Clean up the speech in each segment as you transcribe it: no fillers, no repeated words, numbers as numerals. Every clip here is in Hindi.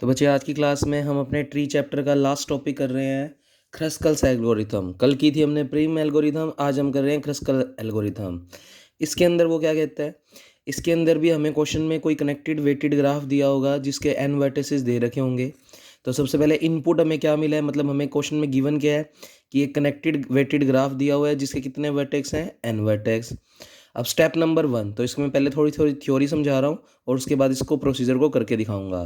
तो बच्चे आज की क्लास में हम अपने ट्री चैप्टर का लास्ट टॉपिक कर रहे हैं क्रस्कल्स एल्गोरिथम। कल की थी हमने प्रीम एल्गोरिथम, आज हम कर रहे हैं क्रस्कल एल्गोरिथम। इसके अंदर वो क्या कहता है, इसके अंदर भी हमें क्वेश्चन में कोई कनेक्टेड वेटेड ग्राफ दिया होगा जिसके एन वर्टिसेस दे रखे होंगे। तो सबसे पहले इनपुट हमें क्या मिला है, मतलब हमें क्वेश्चन में गिवन क्या है कि एक कनेक्टेड वेटेड ग्राफ दिया हुआ है जिसके कितने वर्टेक्स हैं, एन वर्टेक्स। अब स्टेप नंबर 1, तो इसमें पहले थोड़ी थोड़ी थ्योरी समझा रहा हूँ और उसके बाद इसको प्रोसीजर को करके दिखाऊंगा।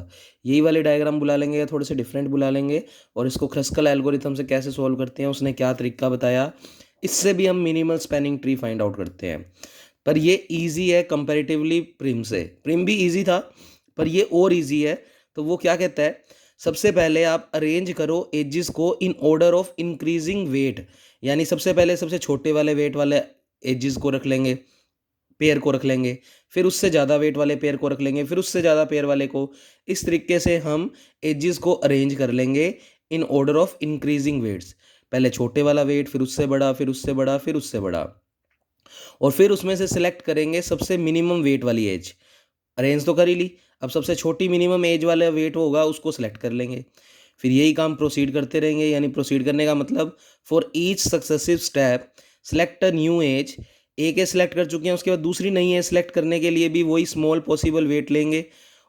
यही वाले डायग्राम बुला लेंगे या थोड़े से डिफरेंट बुला लेंगे, और इसको क्रस्कल एल्गोरिथम से कैसे सॉल्व करते हैं, उसने क्या तरीका बताया, इससे भी हम minimal spanning tree find out करते हैं। पर ये ईजी है कंपैरेटिवली प्रिम से। प्रिम भी ईजी था पर ये और ईजी है। तो वो क्या कहता है, सबसे पहले आप अरेंज करो एजेस को in order of increasing weight, यानी सबसे पहले सबसे छोटे वाले वेट वाले एजेस को रख लेंगे, पेयर को रख लेंगे, फिर उससे ज़्यादा वेट वाले पेयर को रख लेंगे, फिर उससे ज़्यादा पेयर वाले को। इस तरीके से हम एजेस को अरेंज कर लेंगे in order of increasing weights. पहले छोटे वाला वेट, फिर उससे बड़ा, फिर उससे बड़ा, फिर उससे बड़ा, और फिर उसमें से सिलेक्ट करेंगे सबसे मिनिमम वेट वाली एज। अरेंज तो कर ही ली, अब सबसे छोटी मिनिमम एज वाला वेट होगा उसको सिलेक्ट कर लेंगे। फिर यही काम प्रोसीड करते रहेंगे, यानी प्रोसीड करने का मतलब for each successive step select a new age. एक एज सेलेक्ट कर चुके हैं, उसके बाद दूसरी नई एज सेलेक्ट करने के लिए भी वही स्मॉल पॉसिबल वेट लेंगे,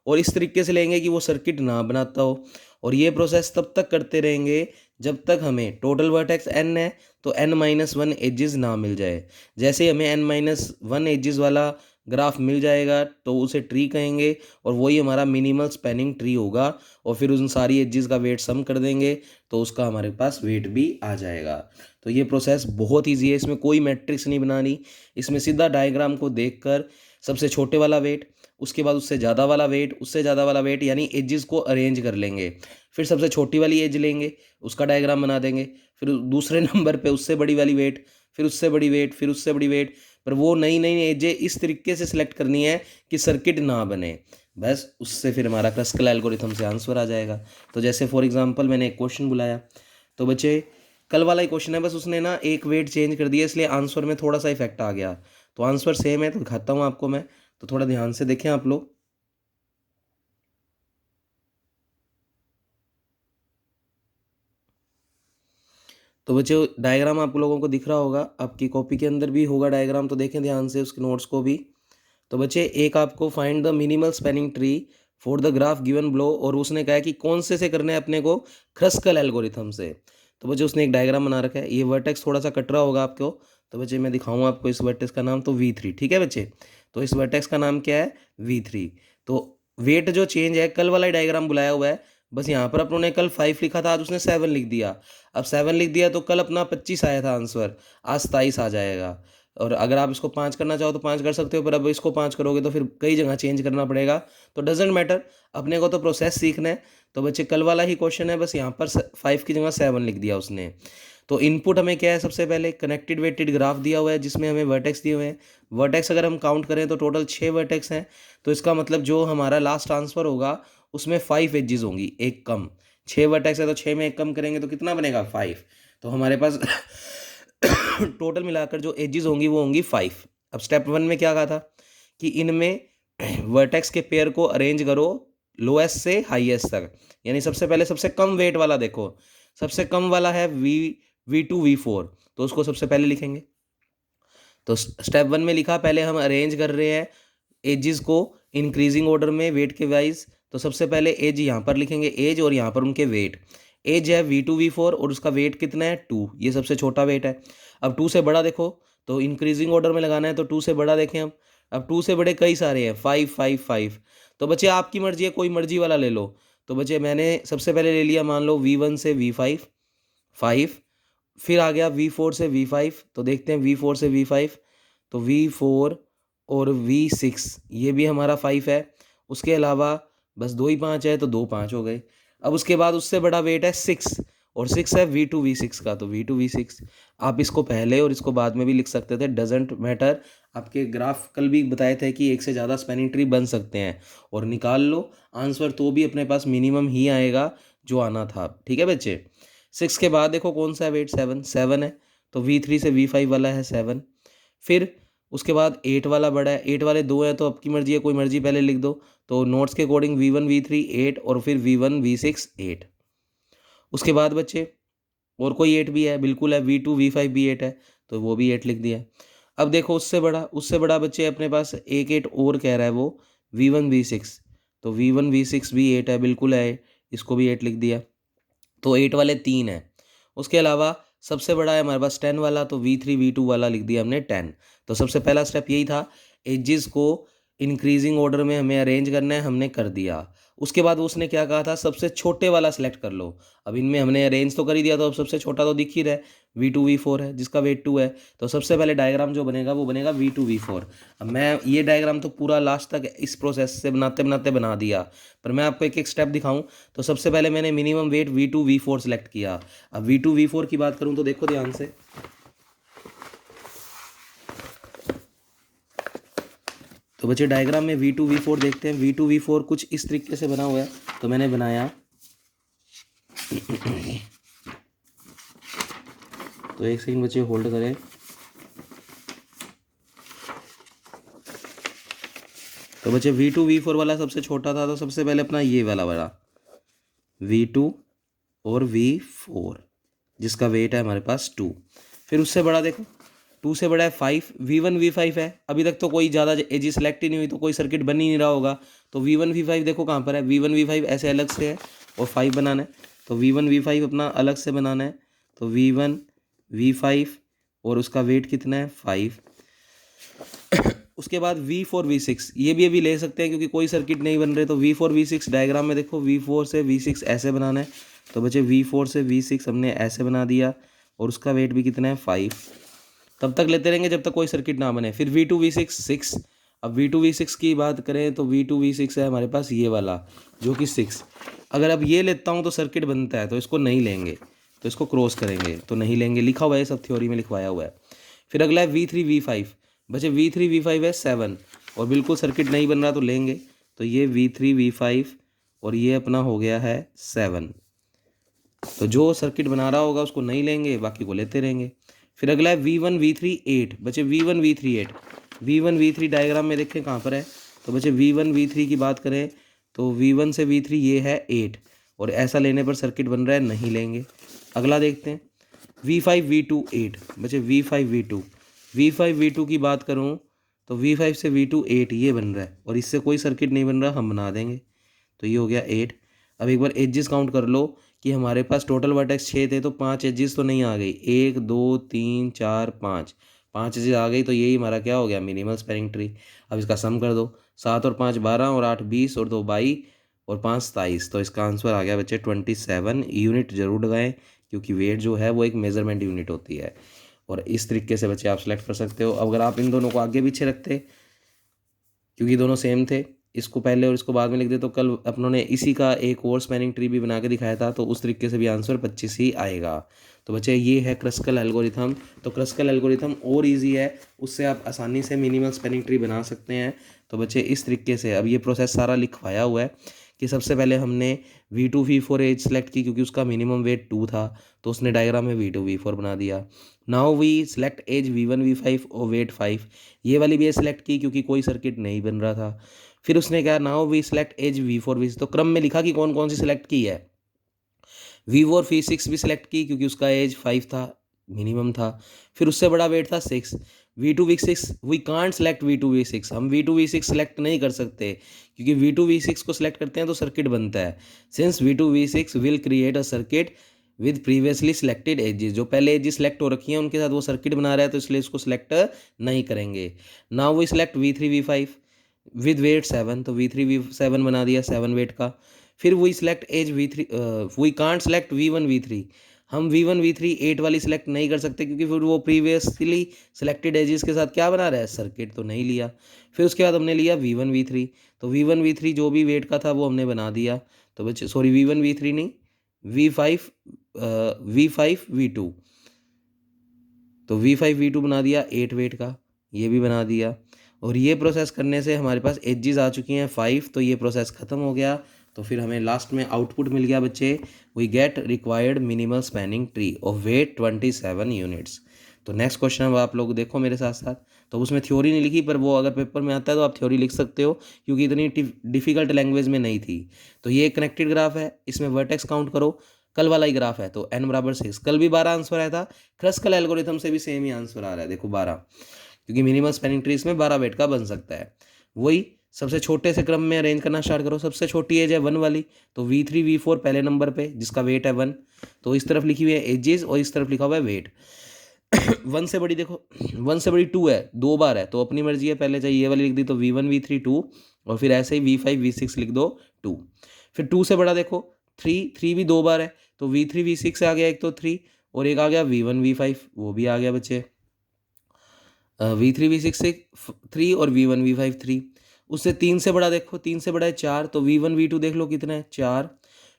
और इस तरीके से लेंगे कि वो सर्किट ना बनाता हो। और ये प्रोसेस तब तक करते रहेंगे जब तक हमें टोटल वर्टेक्स एन है तो n-1 एजेस ना मिल जाए। जैसे हमें n-1 एजेस वाला ग्राफ मिल जाएगा तो उसे ट्री कहेंगे, और वही हमारा मिनिमल स्पैनिंग ट्री होगा। और फिर उन सारी एजेस का वेट सम कर देंगे तो उसका हमारे पास वेट भी आ जाएगा। तो ये प्रोसेस बहुत ईजी है, इसमें कोई मैट्रिक्स नहीं बनानी। इसमें सीधा डायग्राम को देखकर सबसे छोटे वाला वेट, उसके बाद उससे ज़्यादा वाला वेट, उससे ज़्यादा वाला वेट, यानी एजेस को अरेंज कर लेंगे। फिर सबसे छोटी वाली एज लेंगे, उसका डायग्राम बना देंगे। फिर दूसरे नंबर पे उससे बड़ी वाली वेट, फिर उससे बड़ी वेट, फिर उससे बड़ी वेट। पर वो नई नई एजें इस तरीके से सिलेक्ट करनी है कि सर्किट ना बने, बस उससे फिर हमारा क्रस्कल एल्गोरिथम से आंसर आ जाएगा। तो जैसे फॉर एग्जांपल मैंने एक क्वेश्चन बुलाया, तो बच्चे कल वाला ही क्वेश्चन है, बस उसने ना एक वेट चेंज कर दिया इसलिए आंसर में थोड़ा सा इफेक्ट आ गया। तो आंसर सेम है, तो दिखाता हूँ आपको मैं, तो थोड़ा ध्यान से देखें आप लोग। तो बच्चों डायग्राम आप लोगों को दिख रहा होगा, आपकी कॉपी के अंदर भी होगा डायग्राम, तो देखें ध्यान से उसके नोट्स को भी। तो बच्चे एक आपको find the minimal spanning tree for the graph given below, और उसने कहा है कि कौन से करना है अपने को, क्रस्कल एल्गोरिथम से। तो बच्चे उसने एक डायग्राम बना रखा है, ये वर्टेक्स थोड़ा सा कट रहा होगा आपको। तो बच्चे मैं दिखाऊंगा आपको इस वर्टेक्स का नाम, तो V3, ठीक है बच्चे। तो इस वर्टेक्स का नाम क्या है, V3। तो वेट जो चेंज है, कल वाला डायग्राम बुलाया हुआ है, बस यहाँ पर अपनों ने कल 5 लिखा था, आज उसने 7 लिख दिया। अब 7 लिख दिया तो कल अपना 25 आया था आंसर, आज 27 आ जाएगा। और अगर आप इसको 5 करना चाहो तो 5 कर सकते हो, पर अब इसको 5 करोगे तो फिर कई जगह चेंज करना पड़ेगा। तो डजेंट मैटर, अपने को तो प्रोसेस सीखना है। तो बच्चे कल वाला ही क्वेश्चन है, बस यहाँ पर 5 की जगह 7 लिख दिया उसने। तो इनपुट हमें क्या है, सबसे पहले कनेक्टेड वेटेड ग्राफ दिया हुआ है जिसमें हमें वर्टेक्स दिए हुए हैं। वर्टेक्स अगर हम काउंट करें तो टोटल 6 वर्टेक्स हैं। तो इसका मतलब जो हमारा लास्ट आंसर होगा उसमें 5 एजेस होंगी, एक कम। 6 वर्टेक्स है तो 6 में एक कम करेंगे तो कितना बनेगा, 5। तो हमारे पास टोटल मिलाकर जो एजेस होंगी वो होंगी 5। अब स्टेप 1 में क्या कहा था कि इनमें वर्टेक्स के पेयर को अरेंज करो लोएस्ट से हाईएस्ट तक, यानी सबसे पहले सबसे कम वेट वाला देखो, सबसे कम वाला है V2 V4, तो उसको सबसे पहले लिखेंगे। तो स्टेप 1 में लिखा, पहले हम अरेंज कर रहे हैं एजेस को इंक्रीजिंग ऑर्डर में वेट के वाइज। तो सबसे पहले एज यहाँ पर लिखेंगे, एज और यहाँ पर उनके वेट। एज है V2 V4 और उसका वेट कितना है 2, ये सबसे छोटा वेट है। अब 2 से बड़ा देखो, तो इंक्रीजिंग ऑर्डर में लगाना है, तो 2 से बड़ा देखें अब 2 से बड़े कई सारे हैं, 5 5 5। तो बच्चे आपकी मर्जी है, कोई मर्जी वाला ले लो। तो बच्चे मैंने सबसे पहले ले लिया, मान लो V1 से V5 5, फिर आ गया V4 से V5, तो देखते हैं V4 से V5, तो V4 और V6 ये भी हमारा 5 है। उसके अलावा बस 2 ही 5 है, तो 2 5 हो गए। अब उसके बाद उससे बड़ा वेट है 6, और 6 है V2 V6 का, तो V2 V6। आप इसको पहले और इसको बाद में भी लिख सकते थे, डजेंट मैटर। आपके ग्राफ कल भी बताए थे कि एक से ज़्यादा स्पैनिंग ट्री बन सकते हैं, और निकाल लो आंसर तो भी अपने पास मिनिमम ही आएगा जो आना था, ठीक है बच्चे। 6 के बाद देखो कौन सा है वेट, 7 7 है, तो V3 से V5 वाला है 7। फिर उसके बाद 8 वाला बड़ा है, 8 वाले 2 हैं तो आपकी मर्जी है, कोई मर्जी पहले लिख दो। तो नोट्स के अकॉर्डिंग V1 V3 8 और फिर V1 V6 8। उसके बाद बच्चे और कोई 8 भी है, बिल्कुल है, V2 V5 भी 8 है, तो वो भी 8 लिख दिया। अब देखो उससे बड़ा बच्चे अपने पास एक 8 और कह रहा है वो V1 V6, तो V1 V6 भी 8 है, बिल्कुल है, इसको भी 8 लिख दिया। तो 8 वाले 3 है। उसके अलावा सबसे बड़ा है हमारे पास 10 वाला, तो V3 V2 वाला लिख दिया हमने 10। तो सबसे पहला स्टेप यही था, एजेस को इंक्रीजिंग ऑर्डर में हमें अरेंज करना है, हमने कर दिया। उसके बाद उसने क्या कहा था, सबसे छोटे वाला सेलेक्ट कर लो। अब इनमें हमने अरेंज तो कर ही दिया, तो अब सबसे छोटा तो दिख ही रहा है, V2 V4 है, जिसका वेट 2 है। तो सबसे पहले डायग्राम जो बनेगा वो बनेगा V2 V4। अब मैं ये डायग्राम तो पूरा लास्ट तक इस प्रोसेस से बनाते बनाते बना दिया, पर मैं आपको एक एक स्टेप दिखाऊं। तो सबसे पहले मैंने minimum weight V2 V4 select किया। अब V2 V4 की बात करूं तो देखो ध्यान से, तो बच्चे डायग्राम में V2 V4 देखते हैं। V2 V4 कुछ इस तरीके से बना हुआ है, तो मैंने बनाया। तो एक सेकंड बच्चे होल्ड करें। तो बच्चे V2 V4 वाला सबसे छोटा था, तो सबसे पहले अपना ये वाला बड़ा V2 और V4, जिसका वेट है हमारे पास 2। फिर उससे बड़ा देखो, 2 से बड़ा है 5, V1 V5 है। अभी तक तो कोई ज़्यादा एजी सेलेक्ट ही नहीं हुई, तो कोई सर्किट बन ही नहीं रहा होगा। तो V1 V5 देखो कहाँ पर है, V1 V5 ऐसे अलग से है और 5 बनाना है, तो V1 V5 अपना अलग से बनाना है। तो V1 V5 और उसका वेट कितना है 5। उसके बाद V4 V6 ये भी अभी ले सकते हैं क्योंकि कोई सर्किट नहीं बन रहे। तो V4 V6 डायग्राम में देखो, V4 से V6 ऐसे बनाना है। तो बच्चे V4 से V6 हमने ऐसे बना दिया और उसका वेट भी कितना है 5। तब तक लेते रहेंगे जब तक कोई सर्किट ना बने। फिर V2 V6 6। अब V2 V6 की बात करें तो V2 V6 है हमारे पास ये वाला जो कि 6। अगर अब ये लेता हूँ तो सर्किट बनता है, तो इसको नहीं लेंगे, तो इसको क्रॉस करेंगे, तो नहीं लेंगे, लिखा हुआ है, सब थ्योरी में लिखवाया हुआ है। फिर अगला है V3 V5। बच्चे V3 V5 है 7 और बिल्कुल सर्किट नहीं बन रहा तो लेंगे। तो ये V3 V5 और ये अपना हो गया है 7। तो जो सर्किट बना रहा होगा उसको नहीं लेंगे, बाकी को लेते रहेंगे। फिर अगला है V1 V3 8। बच्चे V1 V3 8, V1 V3 diagram में देखें कहाँ पर है। तो बच्चे V1 V3 की बात करें तो V1 से V3 ये है 8 और ऐसा लेने पर सर्किट बन रहा है, नहीं लेंगे। अगला देखते हैं V5 V2 8। बच्चे V5 V2 की बात करूँ तो V5 से V2 8 ये बन रहा है और इससे कोई सर्किट नहीं बन रहा, हम बना देंगे। तो ये हो गया 8। अब एक बार एजेस काउंट कर लो कि हमारे पास टोटल वर्टेक्स 6 थे, तो 5 एजेस तो नहीं आ गई, 1 2 3 4 5 एजेस आ गई। तो यही हमारा क्या हो गया, मिनिमल स्पैनिंग ट्री। अब इसका सम कर दो, 7 और 5 12 और 8 20 और 2 22 और 5 27। तो इसका आंसर आ गया बच्चे 27 यूनिट। जरूर लगाएं क्योंकि वेट जो है वो एक मेजरमेंट यूनिट होती है। और इस तरीके से बच्चे आप सेलेक्ट कर सकते हो। अगर आप इन दोनों को आगे पीछे रखते क्योंकि दोनों सेम थे, इसको पहले और इसको बाद में लिख दे, तो कल अपनों ने इसी का एक और स्पैनिंग ट्री भी बना के दिखाया था, तो उस तरीके से भी आंसर 25 ही आएगा। तो बच्चे ये है क्रस्कल एल्गोरिथम। तो क्रस्कल एल्गोरिथम और इजी है, उससे आप आसानी से मिनिमल स्पैनिंग ट्री बना सकते हैं। तो बच्चे इस तरीके से अब ये प्रोसेस सारा लिखवाया हुआ है कि सबसे पहले हमने V2 V4 एज सेलेक्ट की क्योंकि उसका मिनिमम वेट 2 था, तो उसने डायग्राम में V2 V4 बना दिया। Now we select as V1 V5 और वेट 5। ये वाली भी सेलेक्ट की क्योंकि कोई सर्किट नहीं बन रहा था। फिर उसने कहा now we select as V4 V6, तो क्रम में लिखा कि कौन कौन सी सेलेक्ट की है। V4 V6 भी सिलेक्ट की क्योंकि उसका एज 5 था, मिनिमम था। फिर उससे बड़ा वेट था 6। V2 V6 we can't select V2 V6, हम V2 V6 सेलेक्ट नहीं कर सकते क्योंकि V2 V6 को सिलेक्ट करते हैं तो सर्किट बनता है। Since V2 V6 will create a circuit with previously selected edges, जो पहले एजेस सेलेक्ट हो रखी हैं उनके साथ वो सर्किट बना रहा है, तो इसलिए इसको सिलेक्ट नहीं करेंगे। Now we select V3 V5 with weight 7, तो V3 V7 बना दिया 7 वेट का। फिर we select edge V3, we can't select V1 V3, हम V1 V3 8 वाली सिलेक्ट नहीं कर सकते क्योंकि फिर वो प्रीवियसली सिलेक्टेड एजेस के साथ क्या बना रहा है, सर्किट, तो नहीं लिया। फिर उसके बाद हमने लिया V1 V3, तो V1 V3 जो भी वेट का था वो हमने बना दिया। तो बच्चे सॉरी V1 V3 नहीं, V5 V2, तो V5 V2 बना दिया 8 वेट का, ये भी बना दिया। और ये प्रोसेस करने से हमारे पास एजेस आ चुकी हैं 5, तो ये प्रोसेस ख़त्म हो गया। तो फिर हमें लास्ट में आउटपुट मिल गया बच्चे, we get required minimal spanning tree of weight 27 units. तो नेक्स्ट क्वेश्चन अब आप लोग देखो मेरे साथ साथ। तो उसमें थ्योरी नहीं लिखी, पर वो अगर पेपर में आता है तो आप थ्योरी लिख सकते हो, क्योंकि इतनी डिफिकल्ट लैंग्वेज में नहीं थी। तो ये कनेक्टेड ग्राफ है, इसमें वर्टेक्स काउंट करो। कल वाला ही ग्राफ है, तो n बराबर 6, कल भी 12 आंसर आया था, क्रस्कल एल्गोरिथम से भी सेम ही आंसर आ रहा है, देखो 12, क्योंकि मिनिमम स्पैनिंग ट्री इसमें 12 वेट का बन सकता है। वही सबसे छोटे से क्रम में अरेंज करना स्टार्ट करो। सबसे छोटी एज है 1 वाली, तो V3 V4 पहले नंबर पे, जिसका वेट है 1, तो इस तरफ लिखी हुई है एजेस और इस तरफ लिखा हुआ है वेट। 1 से बड़ी देखो, 1 से बड़ी 2 है, 2 बार है, तो अपनी मर्जी है, पहले चाहिए ये वाली लिख दी तो V1 V3 2, और फिर ऐसे ही V5 V6 लिख दो 2। फिर 2 से बड़ा देखो 3, 3 भी 2 बार है, तो V3 V6 आ गया एक, तो 3, और एक आ गया V1 V5, वो भी आ गया बच्चे। V3 V6 से 3 और V1 V5 3। उससे 3 से बड़ा देखो, 3 से बड़ा है 4, तो V1 V2 देख लो कितना है 4।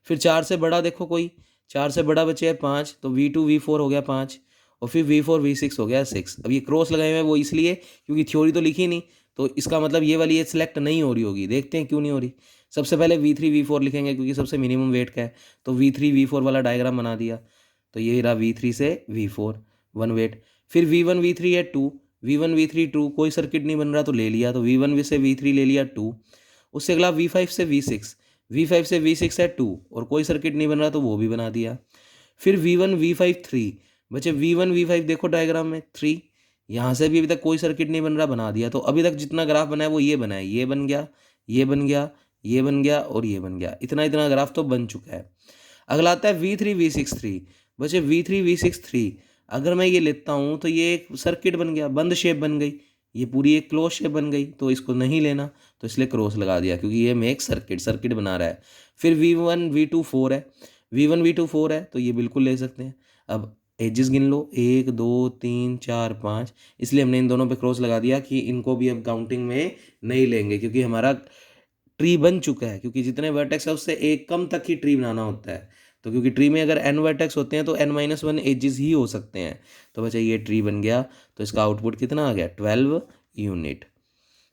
फिर 4 से बड़ा देखो कोई, 4 से बड़ा बचे है 5, तो V2 V4 हो गया 5, और फिर V4 V6 हो गया 6। अब ये क्रॉस लगाए हुए हैं वो इसलिए क्योंकि थ्योरी तो लिखी नहीं, तो इसका मतलब ये वाली ये सिलेक्ट नहीं हो रही होगी। देखते हैं क्यों नहीं हो रही। सबसे पहले V3 V4 लिखेंगे क्योंकि सबसे मिनिमम वेट का है, तो V3 V4 वाला डायग्राम बना दिया, तो ये रहा V3 से V4 1 वेट। फिर V1 V3 है 2, V1 V3 2, कोई सर्किट नहीं बन रहा तो ले लिया, तो V1 से V3 ले लिया 2। उससे अगला V5 से V6, V5 से V6 है 2, और कोई सर्किट नहीं बन रहा तो वो भी बना दिया। फिर V1 V5 3, बच्चे V1 V5 देखो डायग्राम में 3, यहाँ से भी अभी तक कोई सर्किट नहीं बन रहा, बना दिया। तो अभी तक जितना ग्राफ बना है वो ये बना है, ये बन गया, ये बन गया, ये बन गया और ये बन गया, इतना इतना ग्राफ तो बन चुका है। अगला आता है V3 V6 3, बच्चे V3 V6 3, अगर मैं ये लेता हूँ तो ये एक सर्किट बन गया, बंद शेप बन गई, ये पूरी एक क्लोज शेप बन गई, तो इसको नहीं लेना, तो इसलिए क्रॉस लगा दिया, क्योंकि ये मेक सर्किट बना रहा है। फिर V1 V2 4 है, V1 V2 4 है, तो ये बिल्कुल ले सकते हैं। अब एजेस गिन लो, 1 2 3 4 5, इसलिए हमने इन दोनों पे क्रॉस लगा दिया कि इनको भी अब काउंटिंग में नहीं लेंगे, क्योंकि हमारा ट्री बन चुका है। क्योंकि जितने वर्टेक्स है उससे एक कम तक ही ट्री बनाना होता है, तो क्योंकि ट्री में अगर n वर्टेक्स होते हैं तो n-1 एजेस ही हो सकते हैं। तो बच्चा ये ट्री बन गया, तो इसका आउटपुट कितना आ गया 12 यूनिट।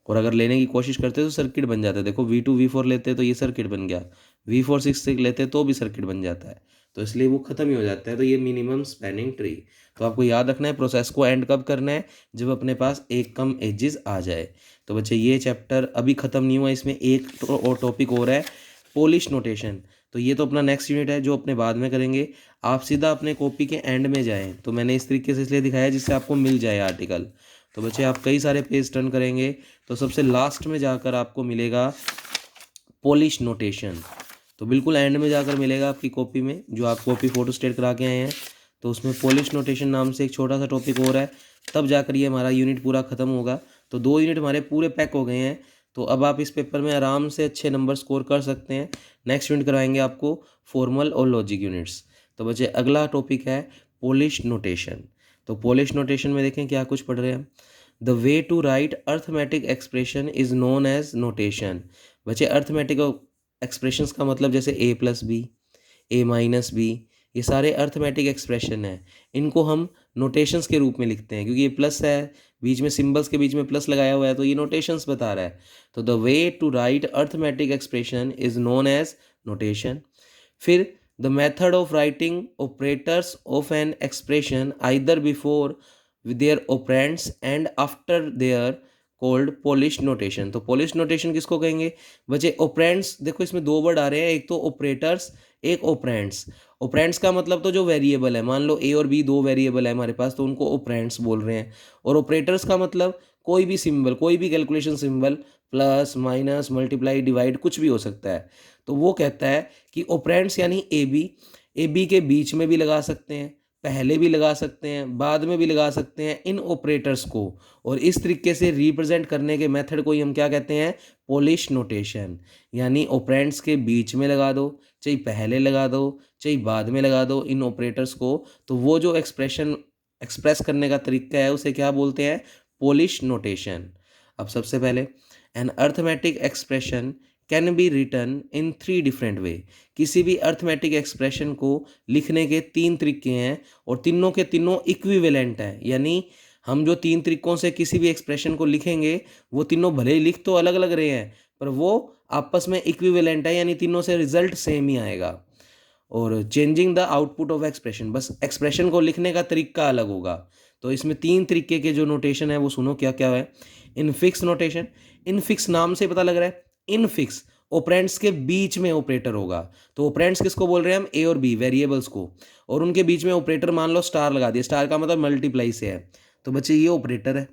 और अगर लेने की कोशिश करते तो सर्किट बन जाता है, देखो V2 V4 लेते तो ये सर्किट बन गया, V4 6 लेते तो भी सर्किट बन जाता है, तो इसलिए वो खत्म ही हो जाता है। तो ये मिनिमम स्पैनिंग ट्री। तो आपको याद रखना है प्रोसेस को एंड कब करना है, जब अपने पास एक कम एजेस आ जाए। तो बच्चे ये चैप्टर अभी ख़त्म नहीं हुआ, इसमें एक और टॉपिक और है, पोलिश नोटेशन। तो ये तो अपना नेक्स्ट यूनिट है जो अपने बाद में करेंगे। आप सीधा अपने कॉपी के एंड में जाएं, तो मैंने इस तरीके से इसलिए दिखाया जिससे आपको मिल जाए आर्टिकल। तो बच्चे आप कई सारे पेज टर्न करेंगे तो सबसे लास्ट में जाकर आपको मिलेगा पोलिश नोटेशन, तो बिल्कुल एंड में जाकर मिलेगा आपकी कॉपी में, जो आप कॉपी फोटो स्टेट करा के आए हैं। तो उसमें पोलिश नोटेशन नाम से एक छोटा सा टॉपिक और है, तब जाकर ये हमारा यूनिट पूरा खत्म होगा। तो 2 यूनिट हमारे पूरे पैक हो गए हैं, तो अब आप इस पेपर में आराम से अच्छे नंबर स्कोर कर सकते हैं। नेक्स्ट यूनिट करवाएंगे आपको फॉर्मल और लॉजिक यूनिट्स। तो बच्चे अगला टॉपिक है पोलिश नोटेशन। तो पोलिश नोटेशन में देखें क्या कुछ पढ़ रहे हैं। The way to write arithmetic expression is known as notation. बच्चे अर्थमेटिक एक्सप्रेशंस का मतलब जैसे a+b, a-b, ये सारे अर्थमेटिक एक्सप्रेशन हैं, इनको हम नोटेशंस के रूप में लिखते हैं, क्योंकि ये प्लस है, बीच में सिंबल्स के बीच में प्लस लगाया हुआ है, तो ये नोटेशंस बता रहा है। तो the way to write arithmetic expression is known as notation. फिर the method of writing operators of an expression either before their operands and after their called Polish notation. तो पोलिश नोटेशन किसको कहेंगे बच्चे, ऑपरेंड्स। देखो इसमें 2 वर्ड आ रहे हैं, एक तो ऑपरेटर्स, एक ऑपरेंड्स। ऑपरेंड्स का मतलब तो जो वेरिएबल है, मान लो a और b 2 वेरिएबल है हमारे पास, तो उनको ऑपरेंड्स बोल रहे हैं। और ऑपरेटर्स का मतलब कोई भी सिंबल, कोई भी calculation symbol, plus minus multiply divide कुछ भी हो सकता है। तो वो कहता है कि ऑपरेंड्स यानी ए बी के बीच में भी लगा सकते हैं, पहले भी लगा सकते हैं, बाद में भी लगा सकते हैं इन ऑपरेटर्स को, और इस तरीके से रिप्रेजेंट करने के मेथड को ही हम क्या कहते हैं, पोलिश नोटेशन। यानी ऑपरेंड्स के बीच में लगा दो, चाहे पहले लगा दो, चाहे बाद में लगा दो इन ऑपरेटर्स को, तो वो जो एक्सप्रेशन एक्सप्रेस करने का तरीका है उसे क्या बोलते हैं, पोलिश नोटेशन। अब सबसे पहले an arithmetic expression can be written in 3 different way. किसी भी अर्थमेटिक एक्सप्रेशन को लिखने के 3 तरीके हैं, और तीनों के तीनों इक्विवेलेंट हैं। यानी हम जो 3 तरीकों से किसी भी एक्सप्रेशन को लिखेंगे, वो तीनों भले ही लिख तो अलग अलग रहे हैं, पर वो आपस में इक्विवेलेंट है, यानी तीनों से रिजल्ट सेम ही आएगा। और changing the output of expression, बस एक्सप्रेशन को लिखने का तरीका अलग होगा। तो इसमें 3 तरीके के जो नोटेशन है वो सुनो क्या क्या है। इनफिक्स नोटेशन, इनफिक्स नाम से पता लग रहा है, इनफिक्स ऑपरेंड्स के बीच में ऑपरेटर होगा। तो ऑपरेंड्स किसको बोल रहे हैं हम, ए और बी वेरिएबल्स को, और उनके बीच में ऑपरेटर मान लो स्टार लगा दिया, स्टार का मतलब मल्टीप्लाई से है, तो बच्चे ये ऑपरेटर है।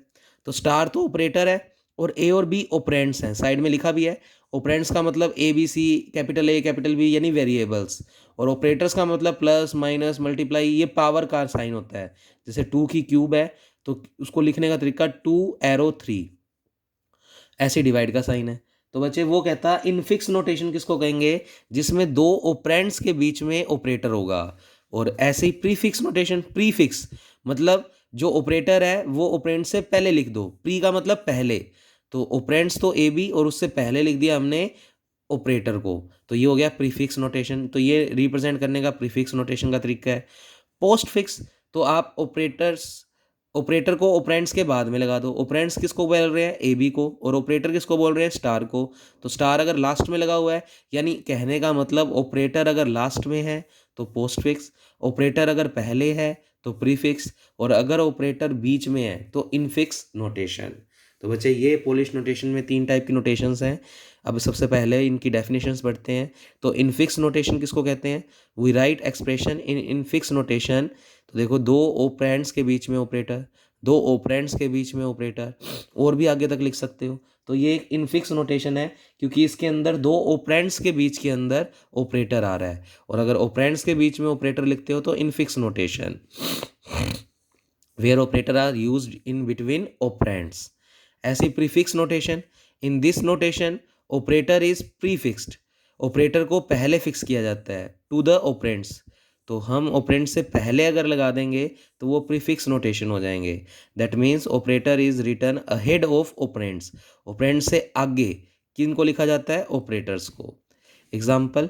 तो स्टार तो ऑपरेटर है और ए और बी ऑपरेंड्स हैं, साइड में लिखा भी है। ऑपरेंड्स का मतलब A B C, capital A capital B यानी वेरिएबल्स, और ऑपरेटर्स का मतलब प्लस माइनस मल्टीप्लाई, ये पावर का साइन होता है। जैसे 2 की क्यूब है तो उसको लिखने का तरीका 2 एरो 3, ऐसे डिवाइड का साइन है। तो बच्चे वो कहता है इनफिक्स नोटेशन किसको कहेंगे, जिसमें दो ऑपरेंड्स के बीच में ऑपरेटर होगा। और ऐसे ही प्रीफिक्स नोटेशन, प्रीफिक्स मतलब जो ऑपरेटर है वो ऑपरेंड से पहले लिख दो, प्री का मतलब पहले, तो ऑपरेंड्स तो ए बी और उससे पहले लिख दिया हमने ऑपरेटर को, तो ये हो गया प्रीफिक्स नोटेशन। तो ये रिप्रेजेंट करने का प्रीफिक्स नोटेशन का तरीका है। पोस्ट फिक्स, तो आप ऑपरेटर को ऑपरेंड्स के बाद में लगा दो। ऑपरेंड्स किसको बोल रहे हैं, ए बी को, और ऑपरेटर किसको बोल रहे हैं, स्टार को। तो स्टार अगर लास्ट में लगा हुआ है, यानी कहने का मतलब ऑपरेटर अगर लास्ट में है तो पोस्ट फिक्स, ऑपरेटर अगर पहले है तो प्रीफिक्स, और अगर ऑपरेटर बीच में है तो इनफिक्स नोटेशन। तो बच्चे ये पोलिश नोटेशन में 3 टाइप की नोटेशंस हैं। अब सबसे पहले इनकी डेफिनेशंस पढ़ते हैं। तो इनफिक्स नोटेशन किसको कहते हैं, we write expression in infix notation. तो देखो, दो ऑपरेंड्स के बीच में ऑपरेटर, दो ऑपरेंड्स के बीच में ऑपरेटर, और भी आगे तक लिख सकते हो। तो ये एक इनफिक्स नोटेशन है क्योंकि इसके अंदर दो ऑपरेंड्स के बीच के अंदर ऑपरेटर आ रहा है, और अगर ऑपरेंड्स के बीच में ऑपरेटर लिखते हो तो infix notation. Where operator are used in between operands. ऐसी prefix notation, in this notation operator is prefixed, operator को पहले फिक्स किया जाता है टू द ऑपरेंड्स। तो हम ऑपरेंड से पहले अगर लगा देंगे तो वो प्रीफिक्स नोटेशन हो जाएंगे। That means operator is written ahead of operands, operand से आगे किन को लिखा जाता है, ऑपरेटर्स को। एग्जाम्पल,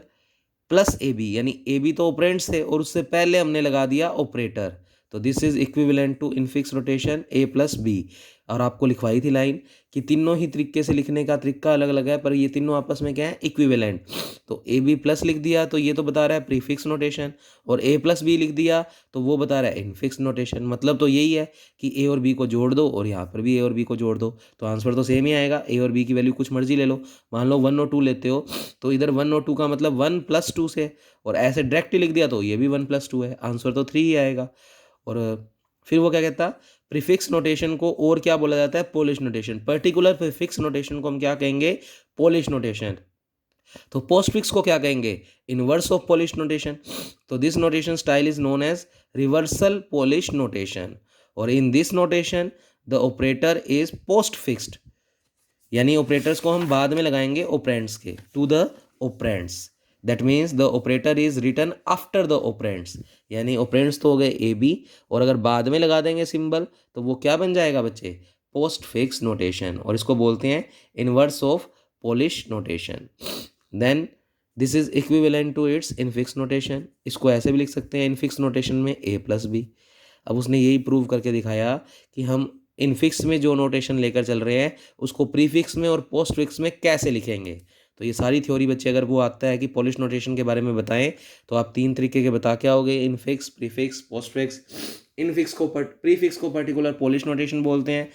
प्लस ए बी, यानी ए बी तो ऑपरेंड्स थे और उससे पहले हमने लगा दिया ऑपरेटर, तो this is equivalent to infix notation A plus B. और आपको लिखवाई थी लाइन कि तीनों ही तरीके से लिखने का तरीका अलग अलग है, पर ये तीनों आपस में क्या है, इक्विवेलेंट। तो ए बी प्लस लिख दिया तो ये तो बता रहा है प्रीफिक्स नोटेशन, और ए प्लस बी लिख दिया तो वो बता रहा है इनफिक्स नोटेशन। मतलब तो यही है कि ए और बी को जोड़ दो और यहाँ पर भी ए और बी को जोड़ दो, तो आंसर तो सेम ही आएगा। ए और बी की वैल्यू कुछ मर्जी ले लो, मान लो 1 और 2 लेते हो तो इधर 1 और 2 का मतलब 1 + 2 से, और ऐसे डायरेक्ट लिख दिया तो ये भी 1 + 2 है, आंसर तो 3 ही आएगा। और फिर वो क्या कहता, प्रीफिक्स नोटेशन को और क्या बोला जाता है, Polish notation. Particular prefix notation को हम क्या कहेंगे, पोलिश नोटेशन। तो पोस्टफिक्स को क्या कहेंगे, इनवर्स ऑफ पोलिश नोटेशन। तो this notation style is known as reversal Polish notation, और in this notation the operator is post fixed, यानी ऑपरेटर्स को हम बाद में लगाएंगे ऑपरेंड्स के, to the operands. That means the operator is written after the operands, यानी ऑपरेंड्स तो हो गए ए बी, और अगर बाद में लगा देंगे सिंबल तो वो क्या बन जाएगा बच्चे, पोस्ट फिक्स नोटेशन, और इसको बोलते हैं inverse of Polish notation. Then this is equivalent to its infix notation. इसको ऐसे भी लिख सकते हैं इनफिक्स नोटेशन में ए प्लस बी। अब उसने यही प्रूव करके दिखाया कि हम इनफिक्स में जो नोटेशन लेकर चल रहे हैं उसको प्रीफिक्स में और पोस्ट फिक्स में कैसे लिखेंगे। तो ये सारी थ्योरी बच्चे अगर वो आता है कि पोलिश नोटेशन के बारे में बताएं तो आप 3 तरीके के बता के आओगे, infix, prefix, post fix. Infix को प्रीफिक्स को पर्टिकुलर पोलिश नोटेशन बोलते हैं,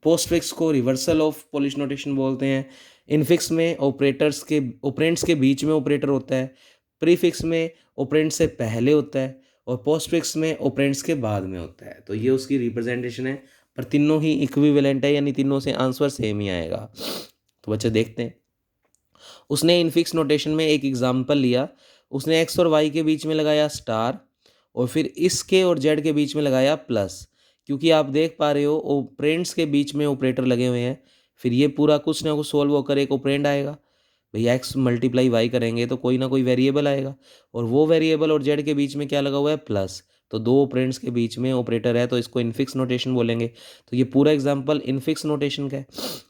पोस्ट फिक्स को रिवर्सल ऑफ पोलिश नोटेशन बोलते हैं। इनफिक्स में ऑपरेटर्स के ऑपरेंड्स के बीच में ऑपरेटर होता है, प्रीफिक्स में ऑपरेंड से पहले होता है, और पोस्ट फिक्स में ऑपरेंड्स के बाद में होता है। तो ये उसकी रिप्रेजेंटेशन है, पर तीनों ही इक्विवेलेंट है, यानी तीनों से आंसर सेम ही आएगा। तो बच्चे देखते हैं, उसने इनफिक्स नोटेशन में एक एग्जाम्पल लिया, उसने एक्स और वाई के बीच में लगाया स्टार, और फिर इसके और जेड के बीच में लगाया प्लस, क्योंकि आप देख पा रहे हो ऑपरेंड्स के बीच में ऑपरेटर लगे हुए हैं। फिर ये पूरा कुछ ना कुछ सोल्व होकर एक ऑपरेंड आएगा, भैया एक्स मल्टीप्लाई वाई करेंगे तो कोई ना कोई वेरिएबल आएगा, और वो वेरिएबल और जेड के बीच में क्या लगा हुआ है, प्लस। तो दो ऑपरेंड्स के बीच में ऑपरेटर है तो इसको इनफिक्स नोटेशन बोलेंगे। तो ये पूरा एग्जांपल इनफिक्स नोटेशन का है।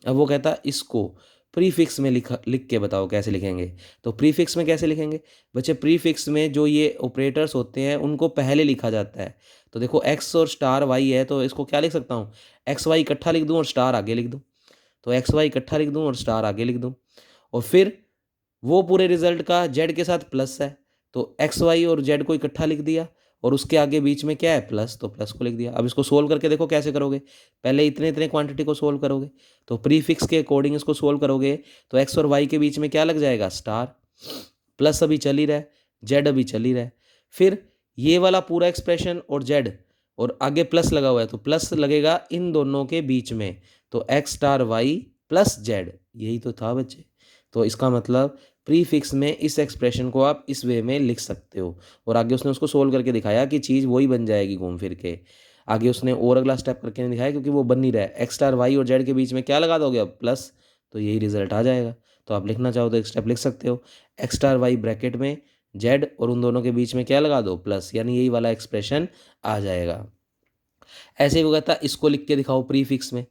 अब वो कहता इसको प्रीफिक्स में लिख के बताओ कैसे लिखेंगे। तो प्रीफिक्स में कैसे लिखेंगे बच्चे, प्रीफिक्स में जो ये ऑपरेटर्स होते हैं उनको पहले लिखा जाता है। तो देखो एक्स और स्टार वाई है तो इसको क्या लिख सकता हूँ, एक्स वाई इकट्ठा लिख दूँ और स्टार आगे लिख दूँ। तो एक्स वाई इकट्ठा लिख दूँ और स्टार आगे लिख दूँ, और फिर वो पूरे रिजल्ट का जेड के साथ प्लस है तो एक्स वाई और जेड को इकट्ठा लिख दिया, और उसके आगे बीच में क्या है प्लस, तो प्लस को लिख दिया। अब इसको सोल्व करके देखो कैसे करोगे, पहले इतने इतने क्वांटिटी को सोल्व करोगे, तो प्रीफिक्स के अकॉर्डिंग इसको सोल्व करोगे तो एक्स और वाई के बीच में क्या लग जाएगा स्टार, प्लस अभी चल ही रहा है, जेड अभी चल ही रहा है, फिर ये वाला पूरा एक्सप्रेशन और जेड और आगे प्लस लगा हुआ है तो प्लस लगेगा इन दोनों के बीच में, तो X star Y plus Z, यही तो था बच्चे। तो इसका मतलब प्रीफिक्स में इस एक्सप्रेशन को आप इस वे में लिख सकते हो, और आगे उसने उसको सोल्व करके दिखाया कि चीज़ वही बन जाएगी घूम फिर के। आगे उसने और अगला स्टेप करके नहीं दिखाया क्योंकि वो बन नहीं रहा है, एक्स स्टार वाई और जेड के बीच में क्या लगा दोगे अब प्लस, तो यही रिजल्ट आ जाएगा। तो आप लिखना चाहो तो एक स्टेप लिख सकते हो, एक्स स्टार वाई ब्रैकेट में जेड और उन दोनों के बीच में क्या लगा दो प्लस, यानी यही वाला एक्सप्रेशन आ जाएगा। ऐसे ही वो कहता इसको लिख के दिखाओ प्रीफिक्स में।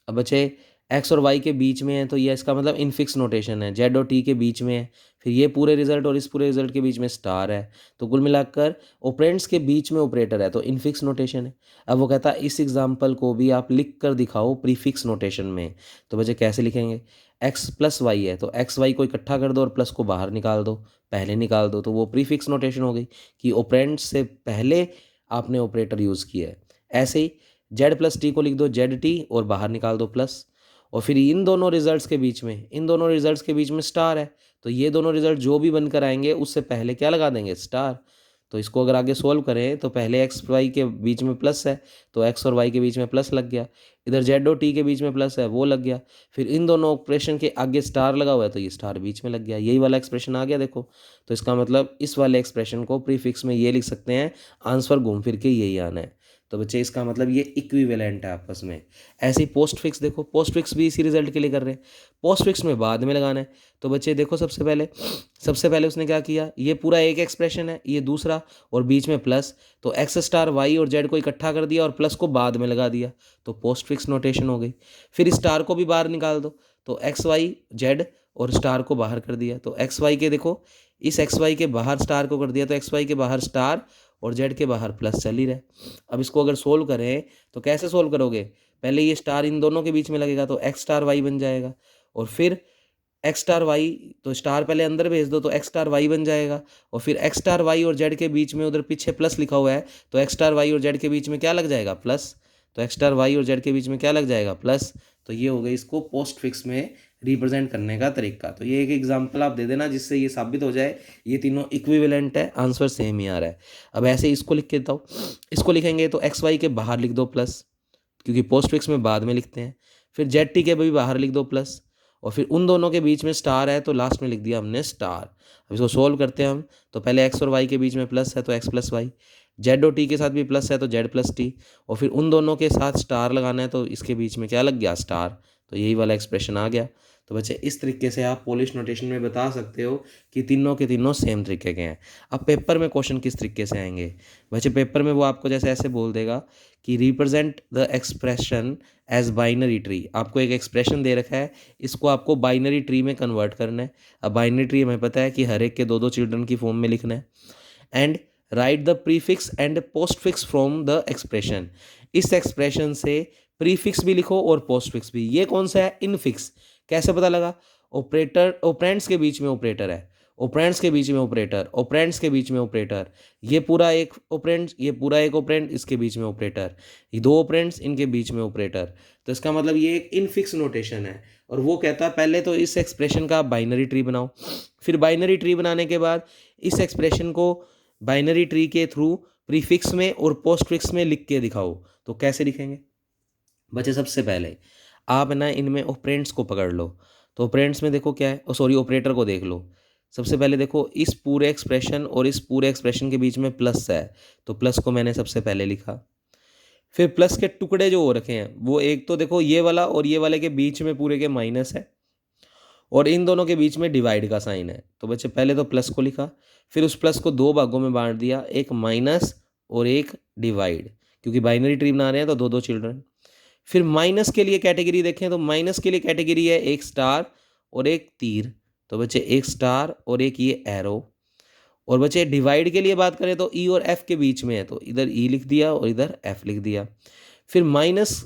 अब बच्चे एक्स और वाई के बीच में है तो ये इसका मतलब इनफिक्स नोटेशन है, जेड और टी के बीच में है, फिर ये पूरे रिजल्ट और इस पूरे रिजल्ट के बीच में स्टार है, तो कुल मिलाकर ऑपरेंड्स के बीच में ऑपरेटर है तो इनफिक्स नोटेशन है। अब वो कहता है इस एग्जाम्पल को भी आप लिख कर दिखाओ प्रीफिक्स नोटेशन में। तो बच्चे कैसे लिखेंगे, एक्स प्लस वाई है तो एक्स वाई को इकट्ठा कर दो और प्लस को बाहर निकाल दो, पहले निकाल दो, तो वो प्रीफिक्स नोटेशन हो गई कि ऑपरेंड्स से पहले आपने ऑपरेटर यूज़ किया है। ऐसे ही जेड प्लस टी को लिख दो जेड टी और बाहर निकाल दो प्लस, और फिर इन दोनों रिजल्ट्स के बीच में, इन दोनों रिजल्ट्स के बीच में स्टार है, तो ये दोनों रिजल्ट जो भी बनकर आएंगे उससे पहले क्या लगा देंगे स्टार। तो इसको अगर आगे सोल्व करें तो पहले एक्स वाई के बीच में प्लस है तो एक्स और वाई के बीच में प्लस लग गया, इधर जेड और टी के बीच में प्लस है वो लग गया, फिर इन दोनों ऑपरेशन के आगे स्टार लगा हुआ है तो ये स्टार बीच में लग गया, यही वाला एक्सप्रेशन आ गया देखो। तो इसका मतलब इस वाले एक्सप्रेशन को प्रीफिक्स में ये लिख सकते हैं, आंसर घूम फिर के यही आना है। तो बच्चे इसका मतलब ये इक्विवेलेंट है आपस में। ऐसे ही पोस्ट फिक्स देखो, पोस्ट फिक्स भी इसी रिजल्ट के लिए कर रहे हैं, पोस्ट फिक्स में बाद में लगाना है। तो बच्चे देखो सबसे पहले उसने क्या किया, ये पूरा एक एक्सप्रेशन है ये दूसरा और बीच में प्लस, तो एक्स स्टार वाई और जेड को इकट्ठा कर दिया और प्लस को बाद में लगा दिया, तो पोस्ट फिक्स नोटेशन हो गई। फिर स्टार को भी बाहर निकाल दो, तो एक्स वाई जेड और स्टार को बाहर कर दिया, तो एक्स वाई के देखो इस एक्स वाई के बाहर स्टार को कर दिया तो एक्स वाई के बाहर स्टार और जेड के बाहर प्लस चल ही रहा है। अब इसको अगर सोल्व करें तो कैसे सोल्व करोगे, पहले ये स्टार इन दोनों के बीच में लगेगा तो एक्स स्टार वाई बन जाएगा, और फिर एक्स स्टार वाई तो स्टार पहले अंदर भेज दो तो एक्स स्टार वाई बन जाएगा, और फिर एक्स स्टार वाई और जेड के बीच में उधर पीछे प्लस लिखा हुआ है तो एक्स स्टार वाई और जेड के बीच में क्या लग जाएगा प्लस, तो एक्स स्टार वाई और जेड के बीच में क्या लग जाएगा प्लस। तो ये हो गई इसको पोस्ट फिक्स में रिप्रेजेंट करने का तरीका। तो ये एक एग्जांपल आप दे देना जिससे ये साबित हो जाए ये तीनों इक्विवेलेंट है, आंसर सेम ही आ रहा है। अब ऐसे इसको लिख के देता हूँ, इसको लिखेंगे तो एक्स वाई के बाहर लिख दो प्लस क्योंकि पोस्ट फिक्स में बाद में लिखते हैं, फिर जेड टी के भी बाहर लिख दो प्लस, और फिर उन दोनों के बीच में स्टार है तो लास्ट में लिख दिया हमने स्टार। अब इसको सोल्व करते हैं हम, तो पहले एक्स और वाई के बीच में प्लस है तो एक्स प्लस वाई, जेड और टी के साथ भी प्लस है तो जेड प्लस टी, और फिर उन दोनों के साथ स्टार लगाना है तो इसके बीच में क्या लग गया स्टार, तो यही वाला एक्सप्रेशन आ गया। तो बच्चे इस तरीके से आप पोलिश नोटेशन में बता सकते हो कि तीनों के तीनों सेम तरीके के हैं। अब पेपर में क्वेश्चन किस तरीके से आएंगे, बच्चे पेपर में वो आपको जैसे ऐसे बोल देगा कि represent the expression as binary tree, आपको एक एक्सप्रेशन दे रखा है इसको आपको बाइनरी ट्री में कन्वर्ट करना है। अब बाइनरी ट्री हमें पता है कि हर एक के दो दो चिल्ड्रन की फॉर्म में लिखना है, and right the prefix and post fix from the expression, इस एक्सप्रेशन से प्रीफिक्स भी लिखो और पोस्ट फिक्स भी। ये कौन सा है इनफिक्स, कैसे पता लगा, ऑपरेटर ऑपरेंड्स के बीच में ऑपरेटर है, ऑपरेंड्स के बीच में ऑपरेटर, ऑपरेंड्स के बीच में ऑपरेटर, ये पूरा एक ऑपरेंड, ये पूरा एक ऑपरेंड, इसके बीच में ऑपरेटर, ये दो ऑपरेंड्स इनके बीच में ऑपरेटर, तो इसका मतलब ये एक इनफिक्स नोटेशन है। और वो कहता है पहले तो इस एक्सप्रेशन का बाइनरी ट्री बनाओ, फिर बाइनरी ट्री बनाने के बाद इस एक्सप्रेशन को बाइनरी ट्री के थ्रू प्रीफिक्स में और पोस्ट फिक्स में लिख के दिखाओ। तो कैसे लिखेंगे बच्चे, सबसे पहले आप ना इनमें ऑपरेंड्स को पकड़ लो, तो ऑपरेंड्स में देखो क्या है, सॉरी ऑपरेटर को देख लो। सबसे पहले देखो इस पूरे एक्सप्रेशन और इस पूरे एक्सप्रेशन के बीच में प्लस है तो प्लस को मैंने सबसे पहले लिखा, फिर प्लस के टुकड़े जो हो रखे हैं वो एक तो देखो ये वाला और ये वाले के बीच में पूरे के माइनस है, और इन दोनों के बीच में डिवाइड का साइन है। तो बच्चे पहले तो प्लस को लिखा, फिर उस प्लस को दो भागों में बांट दिया, एक माइनस और एक डिवाइड, क्योंकि बाइनरी ट्री बना रहे हैं तो दो दो चिल्ड्रन। फिर माइनस के लिए कैटेगरी देखें तो माइनस के लिए कैटेगरी है एक स्टार और एक तीर, तो बच्चे एक स्टार और एक ये एरो। और बच्चे डिवाइड के लिए बात करें तो ई और एफ के बीच में है तो इधर ई लिख दिया और इधर एफ लिख दिया। फिर माइनस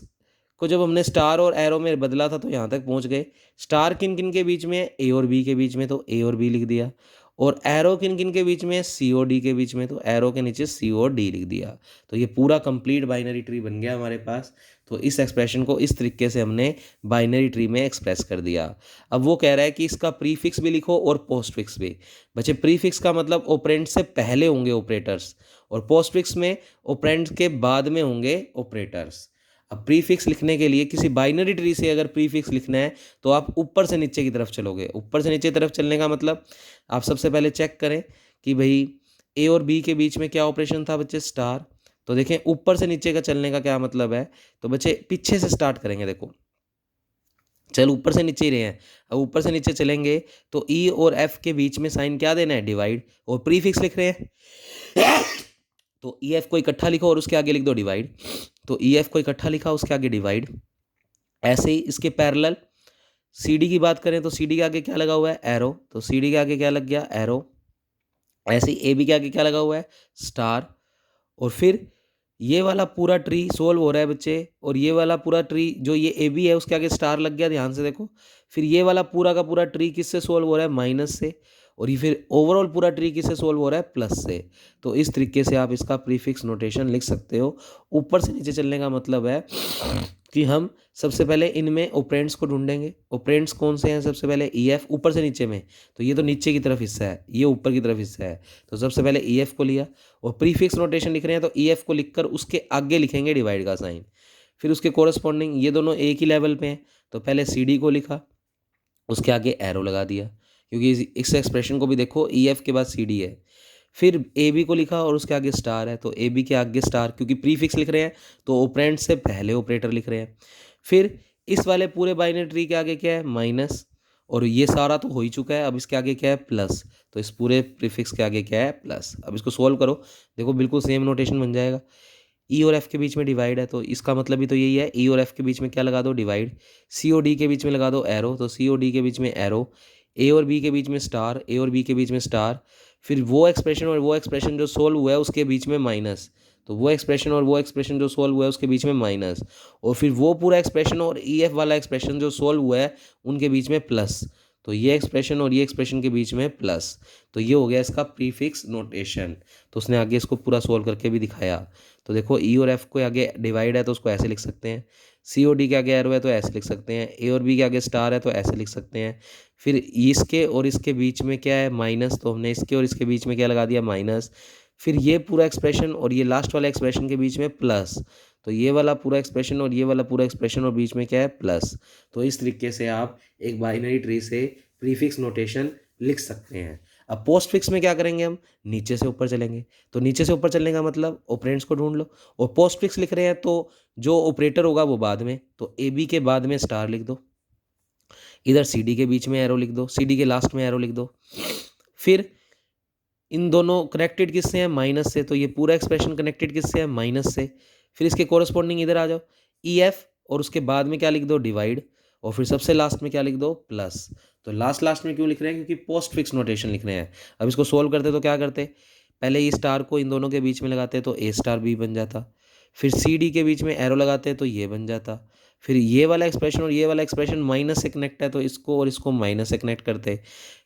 को जब हमने स्टार और एरो में बदला था तो यहाँ तक पहुँच गए। स्टार किन किन के बीच में है, ए और बी के बीच में, तो ए और बी लिख दिया। और एरो किन किन के बीच में है, सी और डी के बीच में, तो एरो के नीचे सी और डी लिख दिया। तो ये पूरा कंप्लीट बाइनरी ट्री बन गया हमारे पास। तो इस एक्सप्रेशन को इस तरीके से हमने बाइनरी ट्री में एक्सप्रेस कर दिया। अब वो कह रहा है कि इसका प्रीफिक्स भी लिखो और पोस्टफिक्स भी। बच्चे प्रीफिक्स का मतलब ऑपरेंड से पहले होंगे ऑपरेटर्स, और पोस्टफिक्स में ऑपरेंड के बाद में होंगे ऑपरेटर्स। अब प्रीफिक्स लिखने के लिए किसी बाइनरी ट्री से अगर प्रीफिक्स लिखना है तो आप ऊपर से नीचे की तरफ चलोगे। ऊपर से नीचे की तरफ चलने का मतलब आप सबसे पहले चेक करें कि भाई ए और बी के बीच में क्या ऑपरेशन था बच्चे, स्टार। तो देखें ऊपर से नीचे का चलने का क्या मतलब है, तो बच्चे पीछे से स्टार्ट करेंगे। देखो चल ऊपर से नीचे ही रहे हैं, अब ऊपर से नीचे चलेंगे तो ई और एफ के बीच में साइन क्या देना है, डिवाइड। और प्रीफिक्स लिख रहे हैं तो ई एफ को इकट्ठा लिखो और उसके आगे लिख दो डिवाइड। तो ई एफ को इकट्ठा लिखा, उसके आगे डिवाइड। ऐसे ही इसके पैरेलल सी डी की बात करें तो सी डी के आगे क्या लगा हुआ है, एरो। तो सी डी के आगे क्या लग गया, एरो। ऐसे ही ए बी के आगे क्या लगा हुआ है, स्टार। और फिर ये वाला पूरा ट्री सोल्व हो रहा है बच्चे, और ये वाला पूरा ट्री जो ये ए बी है उसके आगे स्टार लग गया, ध्यान से देखो। फिर ये वाला पूरा का पूरा ट्री किससे सोल्व हो रहा है, माइनस से। और ये फिर ओवरऑल पूरा ट्री किससे सोल्व हो रहा है, प्लस से। तो इस तरीके से आप इसका प्रीफिक्स नोटेशन लिख सकते हो। ऊपर से नीचे चलने का मतलब है कि हम सबसे पहले इनमें ऑपरेंड्स को ढूंढेंगे। ऑपरेंड्स कौन से हैं, सबसे पहले ई एफ ऊपर से नीचे में, तो ये तो नीचे की तरफ हिस्सा है, ये ऊपर की तरफ हिस्सा है। तो सबसे पहले ई एफ को लिया, और प्रीफिक्स नोटेशन लिख रहे हैं तो ई एफ को लिखकर उसके आगे लिखेंगे डिवाइड का साइन। फिर उसके कोरस्पॉन्डिंग ये दोनों एक ही लेवल पे हैं, तो पहले सी डी को लिखा, उसके आगे एरो लगा दिया, क्योंकि इस एक्सप्रेशन को भी देखो ई एफ के बाद सी डी है। फिर ए बी को लिखा और उसके आगे स्टार है, तो ए बी के आगे स्टार, क्योंकि प्रीफिक्स लिख रहे हैं तो ऑपरेंड से पहले ऑपरेटर लिख रहे हैं। फिर इस वाले पूरे बाइनरी ट्री के आगे क्या है, माइनस। और ये सारा तो हो ही चुका है, अब इसके आगे क्या है, प्लस। तो इस पूरे प्रीफिक्स के आगे क्या है, प्लस। अब इसको सोल्व करो, देखो बिल्कुल सेम नोटेशन बन जाएगा। ई और एफ के बीच में डिवाइड है, तो इसका मतलब भी तो यही है, ई और एफ के बीच में क्या लगा दो, डिवाइड। सी ओ डी के बीच में लगा दो एरो, तो सी ओ डी के बीच में एरो। ए और बी के बीच में स्टार, ए और बी के बीच में स्टार। फिर वो एक्सप्रेशन और वो एक्सप्रेशन जो सोल्व हुआ है उसके बीच में माइनस, तो वो एक्सप्रेशन और वो एक्सप्रेशन जो सोल्व हुआ है उसके बीच में माइनस। और फिर वो पूरा एक्सप्रेशन और ई एफ वाला एक्सप्रेशन जो सोल्व हुआ है उनके बीच में प्लस, तो ये एक्सप्रेशन और ये एक्सप्रेशन के बीच में प्लस। तो ये हो गया इसका प्रीफिक्स नोटेशन। तो उसने आगे इसको पूरा सोल्व करके भी दिखाया। तो देखो ई और एफ को आगे डिवाइड है तो उसको ऐसे लिख सकते हैं, सी ओ डी के आगे एरो है तो ऐसे लिख सकते हैं, ए और बी के आगे स्टार है तो ऐसे लिख सकते हैं। फिर इसके और इसके बीच में क्या है, माइनस, तो हमने इसके और इसके बीच में क्या लगा दिया, माइनस। फिर ये पूरा एक्सप्रेशन और ये लास्ट वाला एक्सप्रेशन के बीच में प्लस, तो ये वाला पूरा एक्सप्रेशन और ये वाला पूरा एक्सप्रेशन और बीच में क्या है, प्लस। तो इस तरीके से आप एक बाइनरी ट्री से प्रीफिक्स नोटेशन लिख सकते हैं। अब पोस्ट फिक्स में क्या करेंगे, हम नीचे से ऊपर चलेंगे। तो नीचे से ऊपर चलने का मतलब ऑपरेंड्स को ढूंढ लो, और पोस्ट फिक्स लिख रहे हैं तो जो ऑपरेटर होगा वो बाद में, तो ए बी के बाद में स्टार लिख दो, इधर सी डी के बीच में एरो लिख दो, सी डी के लास्ट में एरो लिख दो। फिर इन दोनों कनेक्टेड किससे हैं, माइनस से, तो ये पूरा एक्सप्रेशन कनेक्टेड किससे है, माइनस से। फिर इसके कोरस्पॉन्डिंग इधर आ जाओ, ई एफ, और उसके बाद में क्या लिख दो, डिवाइड। और फिर सबसे लास्ट में क्या लिख दो, प्लस। तो लास्ट में क्यों लिख रहे हैं, क्योंकि पोस्ट फिक्स नोटेशन लिख रहे हैं। अब इसको सोल्व करते तो क्या करते, पहले ये स्टार को इन दोनों के बीच में लगाते तो ए स्टार बी बन जाता। फिर सी डी के बीच में एरो लगाते तो ये बन जाता। फिर ये वाला एक्सप्रेशन और ये वाला एक्सप्रेशन माइनस से कनेक्ट है तो इसको और इसको माइनस से कनेक्ट करते।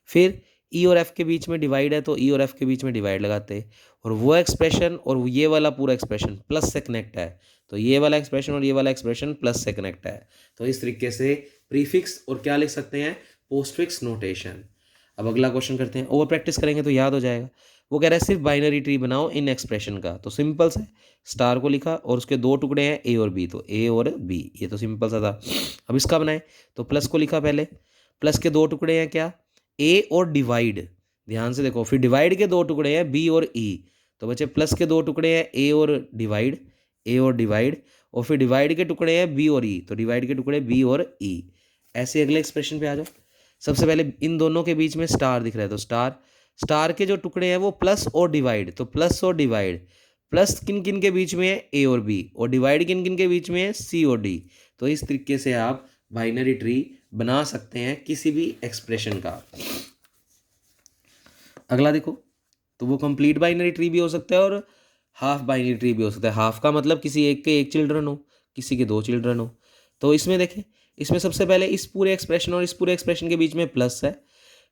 फिर ई और एफ के बीच में डिवाइड है तो ई और एफ के बीच में डिवाइड लगाते, और वो एक्सप्रेशन और ये वाला पूरा एक्सप्रेशन प्लस से कनेक्ट है, तो ये वाला एक्सप्रेशन और ये वाला एक्सप्रेशन प्लस से कनेक्ट है। तो इस तरीके से प्रीफिक्स और क्या लिख सकते हैं, पोस्टफिक्स नोटेशन। अब अगला क्वेश्चन करते हैं, ओवर प्रैक्टिस करेंगे तो याद हो जाएगा। वो कह रहा है सिर्फ बाइनरी ट्री बनाओ इन एक्सप्रेशन का, तो सिंपल से स्टार को लिखा और उसके दो टुकड़े हैं ए और बी, तो ए और बी, ये तो सिंपल सा था। अब इसका बनाए तो प्लस को लिखा पहले, प्लस के दो टुकड़े हैं क्या, ए और डिवाइड, ध्यान से देखो। फिर डिवाइड के दो टुकड़े हैं बी और ई, तो बच्चे प्लस के दो टुकड़े हैं ए और डिवाइड, ए और डिवाइड। और फिर डिवाइड के टुकड़े हैं बी और ई, तो डिवाइड के टुकड़े बी और ई। ऐसे अगले एक्सप्रेशन पे आ जाओ। सबसे पहले इन दोनों के बीच में स्टार दिख रहा है, तो स्टार, स्टार के जो टुकड़े हैं वो प्लस और डिवाइड, तो प्लस और डिवाइड। प्लस किन किन के बीच में है, ए और बी, और डिवाइड किन किन के बीच में है, सी और डी। तो इस तरीके से आप बाइनरी ट्री बना सकते हैं किसी भी एक्सप्रेशन का। अगला देखो, तो वो कंप्लीट बाइनरी ट्री भी हो सकता है और हाफ बाइनरी ट्री भी हो सकता है। हाफ का मतलब किसी एक के एक चिल्ड्रन हो, किसी के दो चिल्ड्रन हो। तो इसमें देखें, इसमें सबसे पहले इस पूरे एक्सप्रेशन और इस पूरे एक्सप्रेशन के बीच में प्लस है,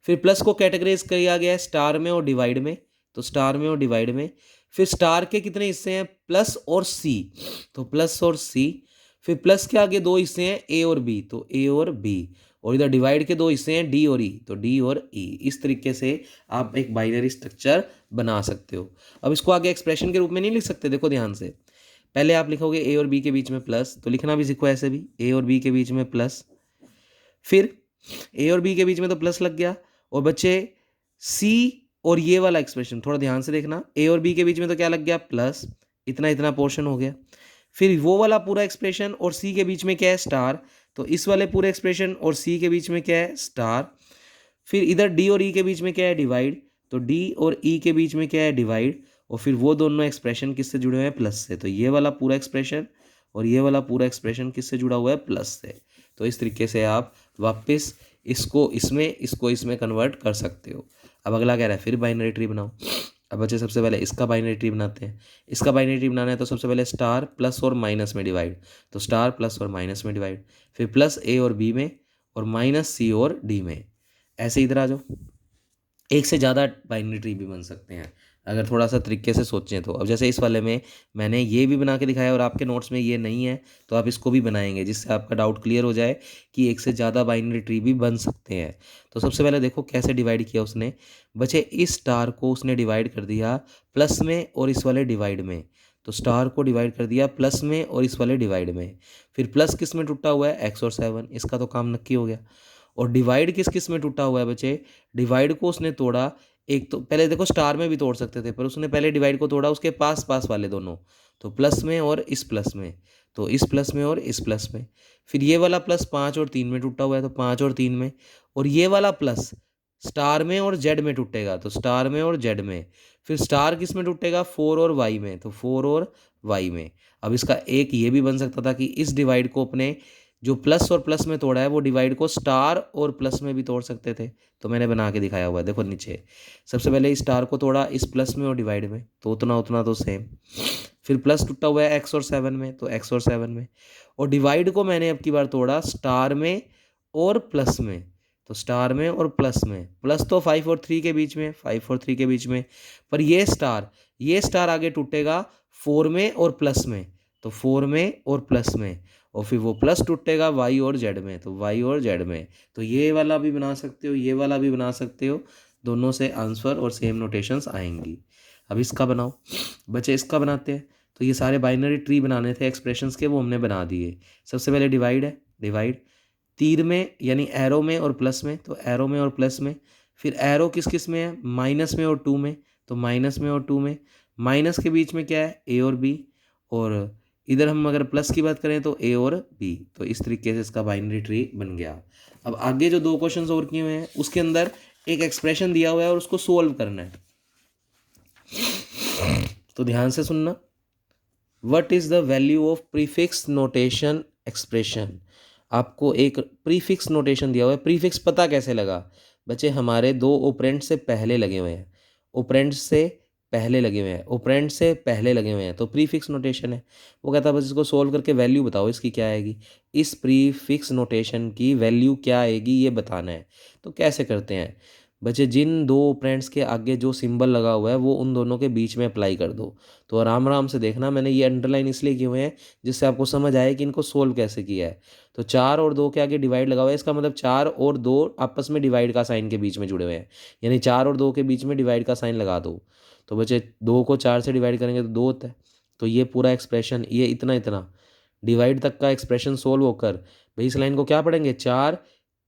फिर प्लस को कैटेगराइज किया गया है स्टार में और डिवाइड में, तो स्टार में और डिवाइड में, फिर स्टार के कितने हिस्से हैं, प्लस और सी, तो प्लस और सी, फिर प्लस के आगे दो हिस्से हैं ए और बी, तो ए और बी, और इधर डिवाइड के दो हिस्से हैं डी और ई, तो डी और ई। इस तरीके से आप एक बाइनरी स्ट्रक्चर बना सकते हो। अब इसको आगे एक्सप्रेशन के रूप में नहीं लिख सकते, देखो ध्यान से, पहले आप लिखोगे ए और बी के बीच में प्लस, तो लिखना भी सीखो ऐसे भी, ए और बी के बीच में प्लस, फिर ए और बी के बीच में तो प्लस लग गया, और बच्चे सी और ये वाला एक्सप्रेशन थोड़ा ध्यान से देखना, ए और बी के बीच में तो क्या लग गया, प्लस, इतना इतना पोर्शन हो गया, फिर वो वाला पूरा एक्सप्रेशन और सी के बीच में क्या है, स्टार, तो इस वाले पूरे एक्सप्रेशन और सी के बीच में क्या है, स्टार, फिर इधर डी और ई के बीच में क्या है, डिवाइड, तो डी और ई के बीच में क्या है, डिवाइड, और फिर वो दोनों एक्सप्रेशन किससे जुड़े हुए हैं, प्लस से, तो ये वाला पूरा एक्सप्रेशन और ये वाला पूरा एक्सप्रेशन किससे जुड़ा हुआ है, प्लस से। तो इस तरीके से आप वापस इसको इसमें कन्वर्ट कर सकते हो। अब अगला कह रहा है फिर बाइनरी ट्री बनाओ। अब बच्चे सबसे पहले इसका बाइनरी ट्री बनाते हैं। इसका बाइनरी ट्री बनाना है तो सबसे पहले स्टार प्लस और माइनस में डिवाइड, तो स्टार प्लस और माइनस में डिवाइड, फिर प्लस ए और बी में और माइनस सी और डी में। ऐसे इधर आ जाओ, एक से ज़्यादा बाइनरी ट्री भी बन सकते हैं अगर थोड़ा सा तरीके से सोचें तो। अब जैसे इस वाले में मैंने ये भी बना के दिखाया और आपके नोट्स में ये नहीं है, तो आप इसको भी बनाएंगे जिससे आपका डाउट क्लियर हो जाए कि एक से ज़्यादा बाइनरी ट्री भी बन सकते हैं। तो सबसे पहले देखो कैसे डिवाइड किया उसने, बच्चे इस स्टार को उसने डिवाइड कर दिया प्लस में और इस वाले डिवाइड में, तो स्टार को डिवाइड कर दिया प्लस में और इस वाले डिवाइड में, फिर प्लस किस में टूटा हुआ है, एक्स और 7, इसका तो काम नक्की हो गया। और डिवाइड किस किस में टूटा हुआ है बच्चे, डिवाइड को उसने तोड़ा, एक तो पहले देखो स्टार में भी तोड़ सकते थे पर उसने पहले डिवाइड को तोड़ा उसके पास पास वाले दोनों, तो प्लस में और इस प्लस में, तो इस प्लस में और इस प्लस में, फिर ये वाला प्लस 5 और 3 में टूटा हुआ है तो 5 और 3 में, और ये वाला प्लस स्टार में और जेड में टूटेगा तो स्टार में और जेड में, फिर स्टार किस में टूटेगा, 4 और वाई में, तो 4 और वाई में। अब इसका एक ये भी बन सकता था कि इस डिवाइड को अपने जो प्लस और प्लस में तोड़ा है वो डिवाइड को स्टार और प्लस में भी तोड़ सकते थे, तो मैंने बना के दिखाया हुआ है देखो नीचे। सबसे पहले इस स्टार को तोड़ा इस प्लस में और डिवाइड में, तो उतना उतना तो सेम, फिर प्लस टूटा हुआ है एक्स और 7 में, तो एक्स और 7 में, और डिवाइड को मैंने अब की बार तोड़ा स्टार में और प्लस में, तो स्टार में और प्लस में, प्लस तो 5 और 3 के बीच में, 5 और 3 के बीच में, पर ये स्टार आगे टूटेगा 4 में और प्लस में, तो 4 में और प्लस में, और फिर वो प्लस टूटेगा वाई और जेड में, तो वाई और जेड में। तो ये वाला भी बना सकते हो, ये वाला भी बना सकते हो, दोनों से आंसर और सेम नोटेशंस आएंगी। अब इसका बनाओ बच्चे, इसका बनाते हैं। तो ये सारे बाइनरी ट्री बनाने थे एक्सप्रेशंस के, वो हमने बना दिए। सबसे पहले डिवाइड है, डिवाइड तीर में यानी एरो में और प्लस में, तो एरो में और प्लस में, फिर एरो किस किस में है, माइनस में और 2 में, तो माइनस में और 2 में, माइनस के बीच में क्या है, ए और बी, और इधर हम अगर प्लस की बात करें तो ए और बी। तो इस तरीके से इसका बाइनरी ट्री बन गया। अब आगे जो 2 क्वेश्चंस और किए हुए हैं उसके अंदर एक एक्सप्रेशन दिया हुआ है और उसको सोल्व करना है, तो ध्यान से सुनना। What is the value of prefix notation expression. आपको एक प्रीफिक्स नोटेशन दिया हुआ है। प्रीफिक्स पता कैसे लगा बच्चे, हमारे 2 ऑपरेंड से पहले लगे हुए हैं, ऑपरेंड से पहले लगे हुए हैं, ऑपरेंड से पहले लगे हुए हैं, तो प्रीफिक्स नोटेशन है। वो कहता है बस इसको सोल्व करके वैल्यू बताओ इसकी क्या आएगी, इस प्रीफिक्स नोटेशन की वैल्यू क्या आएगी ये बताना है। तो कैसे करते हैं बच्चे, जिन 2 ऑपरेंड्स के आगे जो सिंबल लगा हुआ है वो उन दोनों के बीच में अप्लाई कर दो। तो आराम आराम से देखना, मैंने ये अंडरलाइन इसलिए किए हुए हैं जिससे आपको समझ आए कि इनको सोल्व कैसे किया है। तो 4 और 2 के आगे डिवाइड लगा हुआ है, इसका मतलब 4 और 2 आपस में डिवाइड का साइन के बीच में जुड़े हुए हैं, यानी 4 और 2 के बीच में डिवाइड का साइन लगा दो। तो बच्चे 2 को 4 से डिवाइड करेंगे तो 2 होता है, तो ये पूरा एक्सप्रेशन ये इतना इतना डिवाइड तक का एक्सप्रेशन सोल्व होकर भाई इस लाइन को क्या पढ़ेंगे, 4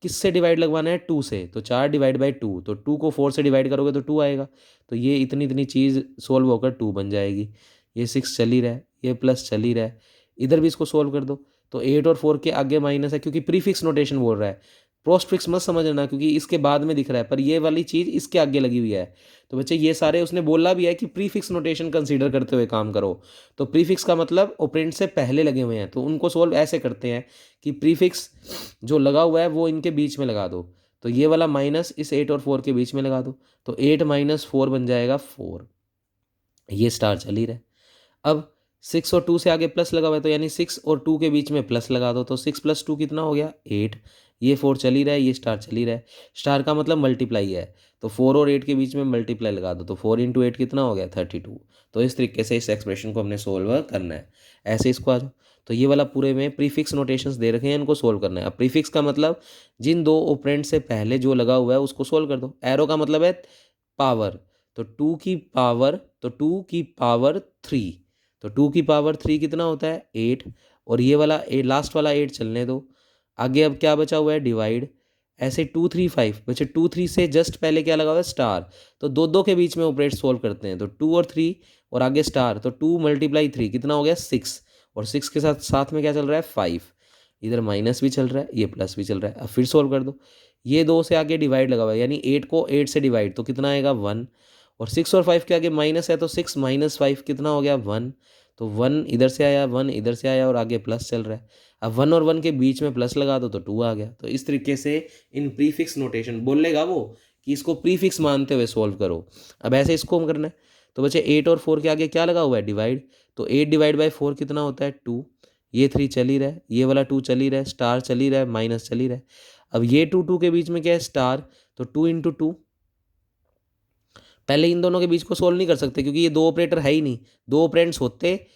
किससे डिवाइड लगवाना है, 2 से, तो 4 डिवाइड बाई 2, तो 2 को 4 से डिवाइड करोगे तो 2 आएगा, तो ये इतनी इतनी चीज़ सोल्व होकर 2 बन जाएगी। ये 6 चल ही रहा है, ये प्लस चल ही रहा है, इधर भी इसको सोल्व कर दो। तो 8 और 4 के आगे माइनस है क्योंकि प्रीफिक्स नोटेशन बोल रहा है, पोस्टफिक्स मत समझना क्योंकि इसके बाद में दिख रहा है, पर ये वाली चीज़ इसके आगे लगी हुई है। तो बच्चे ये सारे उसने बोला भी है कि प्रीफिक्स नोटेशन कंसीडर करते हुए काम करो। तो प्रीफिक्स का मतलब ऑपरेंड से पहले लगे हुए हैं, तो उनको सोल्व ऐसे करते हैं कि प्रीफिक्स जो लगा हुआ है वो इनके बीच में लगा दो, तो ये वाला माइनस इस 8 और 4 के बीच में लगा दो, तो 8 - 4 बन जाएगा 4, ये स्टार चल ही रहा है। अब 6 और 2 से आगे प्लस लगा हुआ है, तो यानी 6 और 2 के बीच में प्लस लगा दो, तो 6 + 2 कितना हो गया 8। ये 4 चल ही रहा है, ये स्टार चल ही रहा है, स्टार का मतलब मल्टीप्लाई है, तो 4 और 8 के बीच में मल्टीप्लाई लगा दो, तो 4 × 8 कितना हो गया 32। तो इस तरीके से इस एक्सप्रेशन को हमने सोल्व करना है। ऐसे इसको आ जाओ, तो ये वाला पूरे में प्रीफिक्स नोटेशंस दे रखे हैं, इनको सोल्व करना है। अब प्रीफिक्स का मतलब जिन दो ऑपरेंड से पहले जो लगा हुआ है उसको सोल्व कर दो। एरो का मतलब है पावर, तो 2 की पावर 3, तो 2 की पावर 3 कितना होता है 8, और ये वाला लास्ट वाला 8 चलने दो। आगे अब क्या बचा हुआ है डिवाइड, ऐसे 2 3 5 बचे, 2 3 से जस्ट पहले क्या लगा हुआ है स्टार, तो दो दो के बीच में ऑपरेट सोल्व करते हैं, तो 2 और 3 और आगे स्टार, तो 2 × 3 कितना हो गया 6, और 6 के साथ साथ में क्या चल रहा है 5, इधर माइनस भी चल रहा है, ये प्लस भी चल रहा है। अब फिर सोल्व कर दो, ये 2 से आगे डिवाइड लगा हुआ है, यानी 8 को 8 से डिवाइड, तो कितना आएगा 1, और 6 और 5 के आगे माइनस है, तो 6 - 5 कितना हो गया 1, तो 1 इधर से आया, 1 इधर से आया, और आगे प्लस चल रहा है। अब 1 और 1 के बीच में प्लस लगा दो, तो 2 आ गया। तो इस तरीके से इन प्रीफिक्स नोटेशन बोलेगा वो कि इसको प्रीफिक्स मानते हुए सोल्व करो। अब ऐसे इसको करना है, तो बच्चे 8 और 4 के आगे क्या लगा हुआ है डिवाइड, तो 8 / 4 कितना होता है 2, ये 3 चल ही रहा है, ये वाला 2 चल ही रहा है, स्टार चल ही रहा है, माइनस चल ही रहा है। अब ये 2 2 के बीच में क्या है स्टार, तो 2 × 2, पहले इन दोनों के बीच को सोल्व नहीं कर सकते क्योंकि ये दो ऑपरेटर है ही नहीं, दो ऑपरेंड्स होते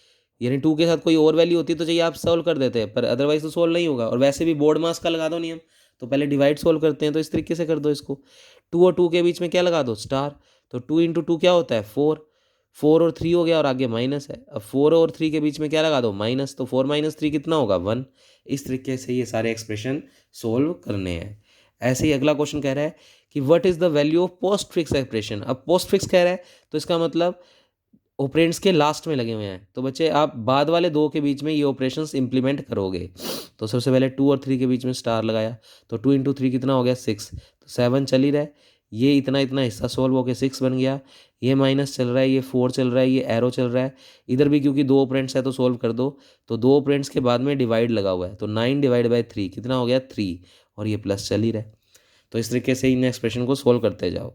यानी 2 के साथ कोई और वैल्यू होती तो चाहिए आप सोल्व कर देते हैं, पर अदरवाइज तो सोल्व नहीं होगा। और वैसे भी बोर्ड मास का लगा दो नियम, तो पहले डिवाइड सोल्व करते हैं, तो इस तरीके से कर दो इसको। 2 और 2 के बीच में क्या लगा दो स्टार, तो 2 × 2 क्या होता है 4, 4 और 3 हो गया, और आगे माइनस है। अब 4 और 3 के बीच में क्या लगा दो माइनस, तो 4 - 3 कितना होगा 1। इस तरीके से ये सारे एक्सप्रेशन सोल्व करने हैं। ऐसे ही अगला क्वेश्चन कह रहा है कि what is the value of post fix expression. अब पोस्ट फिक्स कह रहा है तो इसका मतलब ऑपरेंड्स के लास्ट में लगे हुए हैं, तो बच्चे आप बाद वाले दो के बीच में ये ऑपरेशंस इंप्लीमेंट करोगे। तो सबसे पहले 2 और 3 के बीच में स्टार लगाया, तो 2 × 3 कितना हो गया 6, तो 7 चल ही रहा है, ये इतना इतना हिस्सा सोल्व होकर 6 बन गया, ये माइनस चल रहा है, ये 4 चल रहा है, ये एरो चल रहा है, इधर भी क्योंकि दो ऑपरेंड्स है तो सोल्व कर दो, तो दो ऑपरेंड्स के बाद में डिवाइड लगा हुआ है, तो 9 / 3 कितना हो गया 3, और ये प्लस चल ही रहा है। तो इस तरीके से इन एक्सप्रेशन को सोल्व करते जाओ।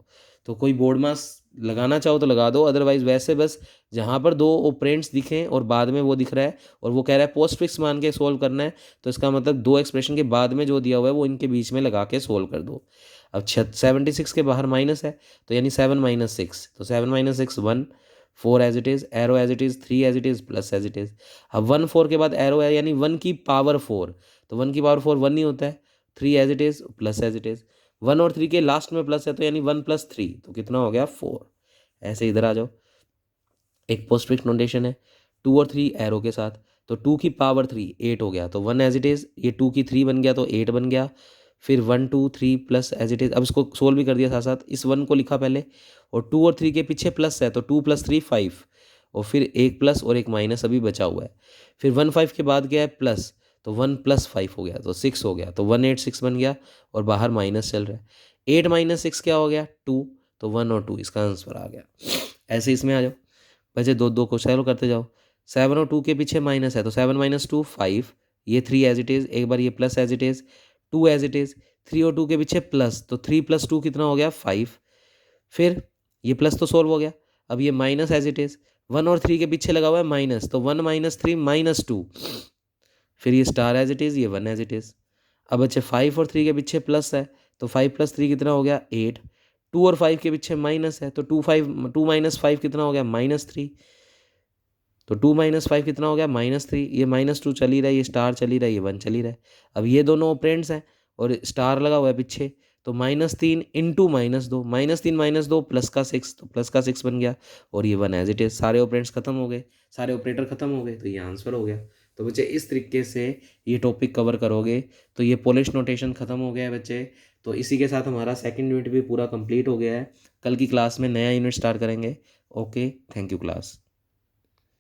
तो कोई बोर्ड मास लगाना चाहो तो लगा दो, अदरवाइज वैसे बस जहाँ पर दो ऑपरेंड्स दिखें और बाद में वो दिख रहा है और वो कह रहा है पोस्ट फिक्स मान के सोल्व करना है, तो इसका मतलब दो एक्सप्रेशन के बाद में जो दिया हुआ है वो इनके बीच में लगा के सोल्व कर दो। अब 76 के बाहर माइनस है, तो यानी 7 - 6, तो 7 - 6 1, 4 as it is, arrow as it is, 3 as it is, plus as it is. अब 1 4 के बाद एरो है, यानी 1 की पावर 4, तो 1 की पावर 4 1 नहीं होता है, 3 as it is, plus as it is. 1 और 3 के लास्ट में प्लस है, तो यानी 1 + 3, तो कितना हो गया 4। ऐसे इधर आ जाओ, एक पोस्ट फिक्स नोटेशन है 2 और 3 एरो के साथ, तो 2 की पावर 3 8 हो गया, तो 1 एज इट इज़, ये 2 की 3 बन गया तो 8 बन गया, फिर 1 2 3 प्लस एज इट इज़। अब इसको सोल्व भी कर दिया साथ साथ, इस 1 को लिखा पहले, और 2 और 3 के पीछे प्लस है, तो 2 + 3 5, और फिर एक प्लस और एक माइनस अभी बचा हुआ है, फिर 1 5 के बाद क्या है प्लस, तो 1 + 5 हो गया, तो 6 हो गया, तो 1 8 6 बन गया, और बाहर माइनस चल रहा है। 8 - 6 क्या हो गया 2, तो 1 और 2 इसका आंसर आ गया। ऐसे इसमें आ जाओ, बचे दो दो को सॉल्व करते जाओ। 7 और 2 के पीछे माइनस है, तो 7 - 2 5, ये 3 एज इट इज़, एक बार ये plus as it is, 2 as it is, 3 और 2 के पीछे प्लस, तो 3 + 2 कितना हो गया 5, फिर ये प्लस तो सोल्व हो गया, अब ये माइनस एज इट इज़, 1 और 3 के पीछे लगा हुआ है माइनस, तो 1 - 3 - 2, फिर ये स्टार एज इट इज़, ये 1 एज इट इज़। अब बच्चे 5 और 3 के पीछे प्लस है, तो 5 + 3 कितना हो गया 8, 2 और 5 के पीछे माइनस है, तो 2 - 5 कितना हो गया -3, तो 2 - 5 कितना हो गया -3, ये -2 चल ही रहा है, ये स्टार चल ही रहा है, ये 1 चल ही रहा है। अब ये दोनों ऑपरेंड्स हैं और स्टार लगा हुआ है पीछे, तो -3 × -2, -3 - 2 प्लस का 6, तो प्लस का 6 बन गया, और ये 1 एज इट इज़। सारे ऑपरेंड्स खत्म हो गए, सारे ऑपरेटर खत्म हो गए, तो ये आंसर हो गया। तो बच्चे इस तरीके से ये टॉपिक कवर करोगे, तो ये पोलिश नोटेशन खत्म हो गया है बच्चे। तो इसी के साथ हमारा सेकंड यूनिट भी पूरा कंप्लीट हो गया है। कल की क्लास में नया यूनिट स्टार्ट करेंगे। Okay, thank you class.